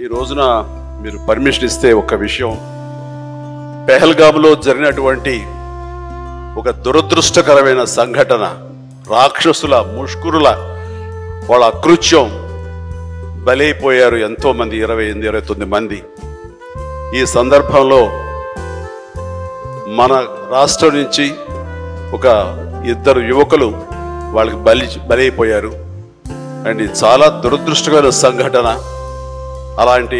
ఈ రోజున మీరు పర్మిషన్ ఇస్తే ఒక విషయం, పెహల్గామ్లో జరిగినటువంటి ఒక దురదృష్టకరమైన సంఘటన, రాక్షసుల ముష్కరుల వాళ్ళ అకృత్యం బలైపోయారు ఎంతోమంది, 28-29 మంది. ఈ సందర్భంలో మన రాష్ట్రం నుంచి ఒక 2 యువకులు వాళ్ళకి బలైపోయారు. అండ్ ఇది చాలా దురదృష్టకరమైన సంఘటన. అలాంటి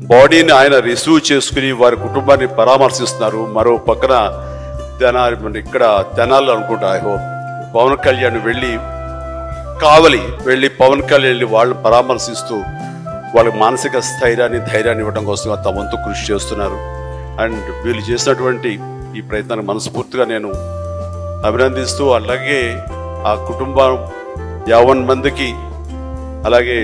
బాడీని ఆయన రిసీవ్ చేసుకుని వారి కుటుంబాన్ని పరామర్శిస్తున్నారు. మరో పక్కన ఇక్కడ తెనాలి అనుకుంటా, పవన్ కళ్యాణ్ కావలి వెళ్ళి పవన్ కళ్యాణ్ వెళ్ళి వాళ్ళని పరామర్శిస్తూ వాళ్ళకి మానసిక స్థైర్యాన్ని, ధైర్యాన్ని ఇవ్వడం కోసం తమ వంతు కృషి చేస్తున్నారు. అండ్ వీళ్ళు చేసినటువంటి ఈ ప్రయత్నాన్ని మనస్ఫూర్తిగా నేను అభినందిస్తూ, అలాగే ఆ కుటుంబం 50 మందికి, అలాగే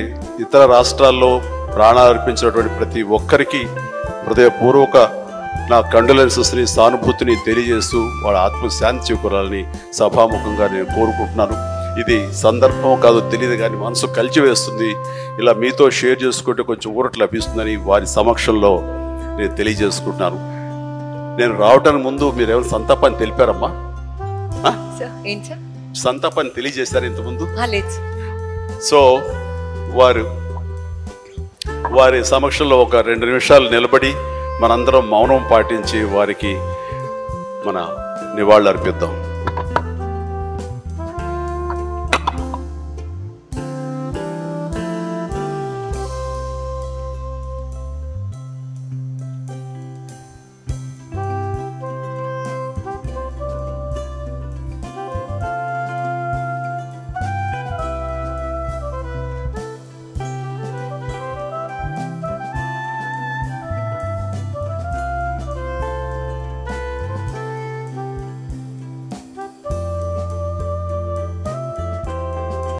ఇతర రాష్ట్రాల్లో ప్రాణాలు అర్పించినటువంటి ప్రతి ఒక్కరికి హృదయపూర్వక నా కండోలెన్సెస్ని, సానుభూతిని తెలియజేస్తూ వాళ్ళ ఆత్మశాంతి చేకూరాలని సభాముఖంగా నేను కోరుకుంటున్నాను. ఇది సందర్భం కాదు తెలియదు కానీ మనసు కలిచివేస్తుంది. ఇలా మీతో షేర్ చేసుకుంటే కొంచెం ఊరట లభిస్తుందని వారి సమక్షంలో నేను తెలియజేసుకుంటున్నాను. నేను రావడానికి ముందు మీరు ఏమైనా సంతాపాన్ని తెలిపారమ్మా? సంతాపాన్ని తెలియజేశారు ఇంతకుముందు? సో వారి సమక్షంలో ఒక 2 నిమిషాలు నిలబడి మనందరం మౌనం పాటించి వారికి మన నివాళులు అర్పిద్దాం.